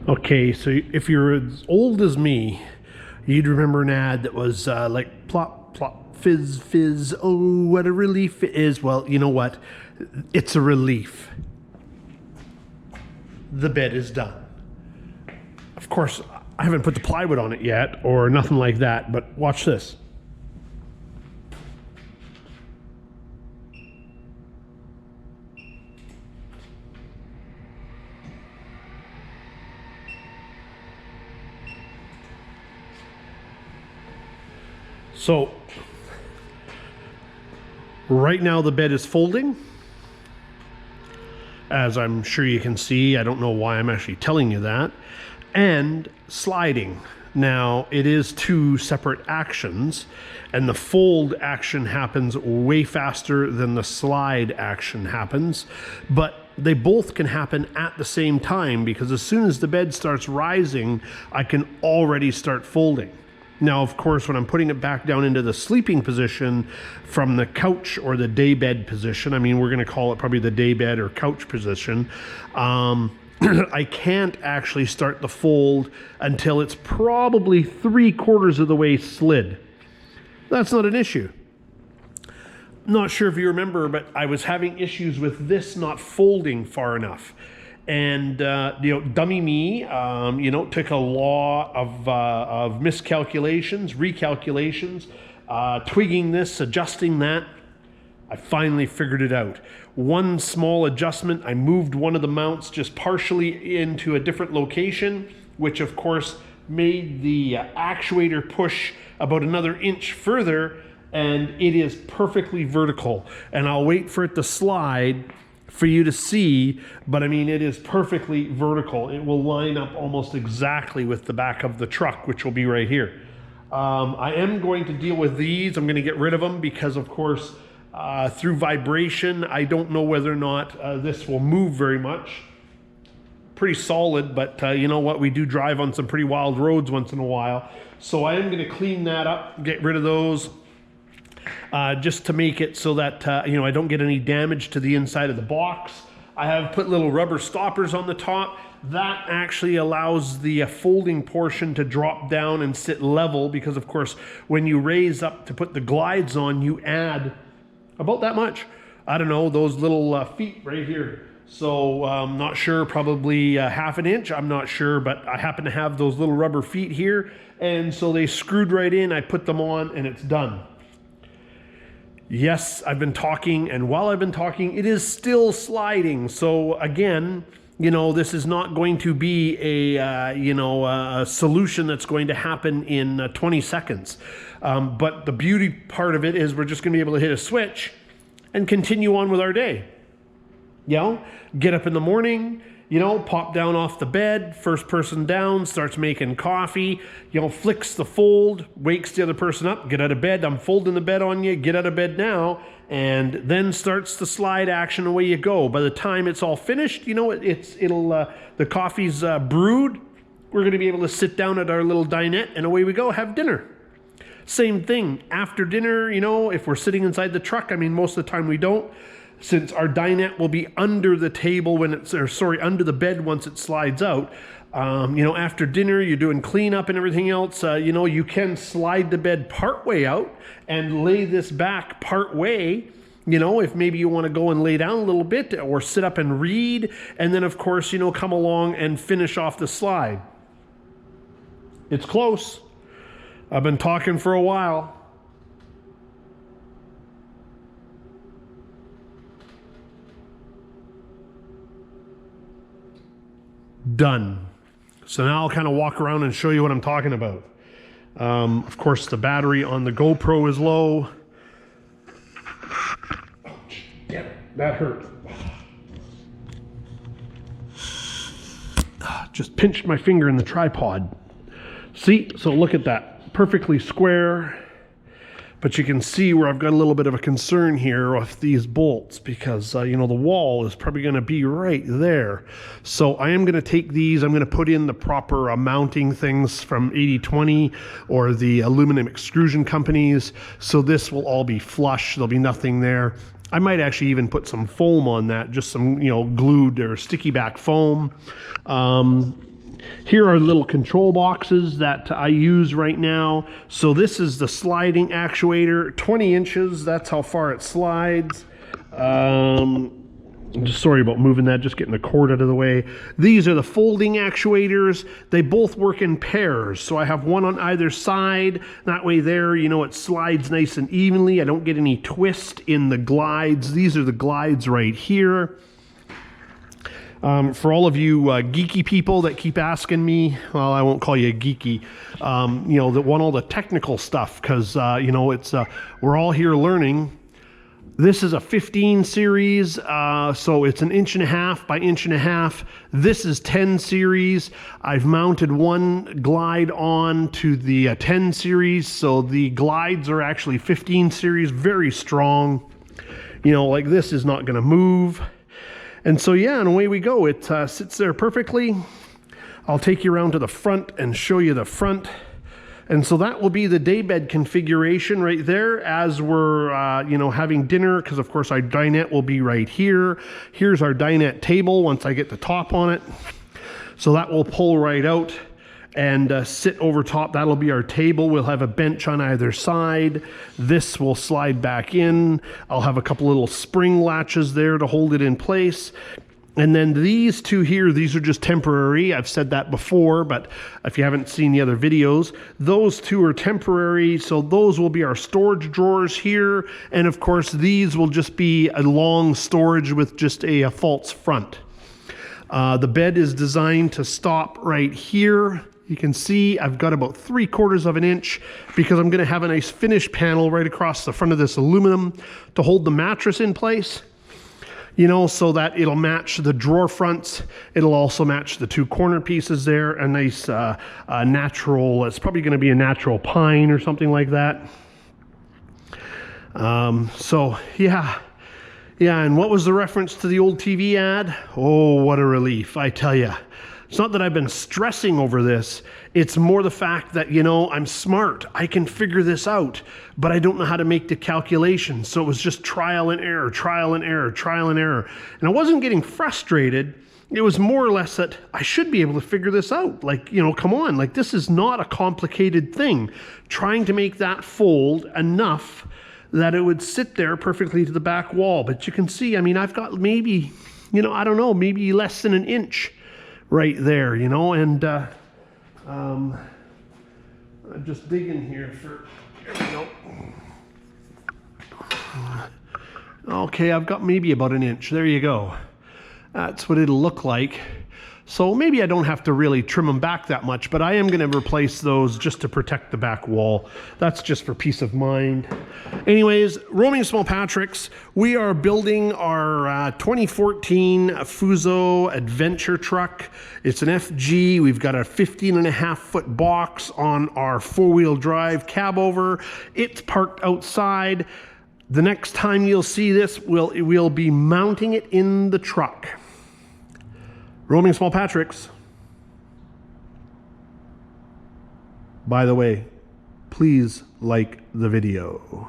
Okay, so if you're as old as me, you'd remember an ad that was like plop, plop, fizz, fizz, oh, what a relief it is. Well, you know what? It's a relief. The bed is done. Of course, I haven't put the plywood on it yet or nothing like that, but watch this. So, right now the bed is folding. As I'm sure you can see, I don't know why I'm actually telling you that. And sliding. Now, it is two separate actions, and the fold action happens way faster than the slide action happens, but they both can happen at the same time, because as soon as the bed starts rising, I can already start folding. Now, of course, when I'm putting it back down into the sleeping position from the couch or the day bed position, I mean, we're going to call it probably the day bed or couch position, I can't actually start the fold until it's probably 3/4 of the way slid. That's not an issue. Not sure if you remember, but I was having issues with this not folding far enough. And, dummy me, took a lot of miscalculations, recalculations, twigging this, adjusting that. I finally figured it out. One small adjustment, I moved one of the mounts just partially into a different location, which of course made the actuator push about another inch further, and it is perfectly vertical. And I'll wait for it to slide for you to see, but I mean, it is perfectly vertical. It will line up almost exactly with the back of the truck, which will be right here. I am going to deal with these. I'm going to get rid of them because, of course, through vibration, I don't know whether or not this will move very much. Pretty solid, but you know what? We do drive on some pretty wild roads once in a while. So I am going to clean that up, get rid of those. Just to make it so that I don't get any damage to the inside of the box. I have put little rubber stoppers on the top. That actually allows the folding portion to drop down and sit level, because of course when you raise up to put the glides on, you add about that much. I don't know, those little feet right here. So I'm not sure, probably 1/2 inch, I'm not sure, but I happen to have those little rubber feet here, and so they screwed right in. I put them on and it's done. Yes, I've been talking, and while I've been talking, it is still sliding. So again, this is not going to be a solution that's going to happen in 20 seconds. But the beauty part of it is we're just going to be able to hit a switch and continue on with our day. Get up in the morning, pop down off the bed, first person down, starts making coffee, flicks the fold, wakes the other person up, get out of bed, I'm folding the bed on you, get out of bed now, and then starts the slide action, away you go. By the time it's all finished, the coffee's brewed, we're going to be able to sit down at our little dinette, and away we go, have dinner. Same thing, after dinner, if we're sitting inside the truck, I mean, most of the time we don't, since our dinette will be under the table under the bed once it slides out. After dinner, you're doing cleanup and everything else, you can slide the bed part way out and lay this back part way, if maybe you want to go and lay down a little bit or sit up and read, and then of course, come along and finish off the slide. It's close. I've been talking for a while. Done. So now I'll kind of walk around and show you what I'm talking about. Of course, the battery on the GoPro is low. Ouch, damn it, that hurt. Just pinched my finger in the tripod. See, so look at that, perfectly square. But you can see where I've got a little bit of a concern here with these bolts, because the wall is probably going to be right there. So I am going to take these, I'm going to put in the proper mounting things from 80/20 or the aluminum extrusion companies. So this will all be flush, there'll be nothing there. I might actually even put some foam on that, just some glued or sticky back foam. Here are little control boxes that I use right now. So this is the sliding actuator, 20 inches, that's how far it slides. Just sorry about moving that, just getting the cord out of the way. These are the folding actuators. They both work in pairs. So I have one on either side. That way there, you know, it slides nice and evenly. I don't get any twist in the glides. These are the glides right here. For all of you geeky people that keep asking me, well, I won't call you geeky, you know, that want all the technical stuff, because, you know, it's we're all here learning. This is a 15 series, so it's 1.5 inches by 1.5 inches. This is 10 series. I've mounted one glide on to the 10 series, so the glides are actually 15 series, very strong. You know, like this is not going to move. And so, yeah, and away we go. It sits there perfectly. I'll take you around to the front and show you the front. And so that will be the daybed configuration right there as we're, you know, having dinner, because of course our dinette will be right here. Here's our dinette table once I get the top on it. So that will pull right out and sit over top. That'll be our table. We'll have a bench on either side. This will slide back in. I'll have a couple little spring latches there to hold it in place. And then these two here, these are just temporary. I've said that before, but if you haven't seen the other videos, those two are temporary. So those will be our storage drawers here. And of course, these will just be a long storage with just a false front. The bed is designed to stop right here. You can see I've got about 3/4 of an inch because I'm gonna have a nice finish panel right across the front of this aluminum to hold the mattress in place. You know, so that it'll match the drawer fronts. It'll also match the two corner pieces there. A nice natural, it's probably gonna be a natural pine or something like that. So yeah, and what was the reference to the old TV ad? Oh, what a relief, I tell you. It's not that I've been stressing over this. It's more the fact that, you know, I'm smart. I can figure this out, but I don't know how to make the calculations. So it was just trial and error, trial and error, trial and error. And I wasn't getting frustrated. It was more or less that I should be able to figure this out. Like, you know, come on, like this is not a complicated thing. Trying to make that fold enough that it would sit there perfectly to the back wall. But you can see, I mean, I've got maybe, you know, I don't know, maybe less than 1 inch right there, you know, and I'm just digging here for, there we go. Okay, I've got maybe about 1 inch. There you go. That's what it'll look like. So maybe I don't have to really trim them back that much, but I am going to replace those just to protect the back wall. That's just for peace of mind. Anyways, roaming Small Patricks, we are building our 2014 Fuso adventure truck. It's an FG. We've got a 15.5-foot box on our 4-wheel drive cab over. It's parked outside. The next time you'll see this, we'll be mounting it in the truck. Roaming Small Patricks. By the way, please like the video.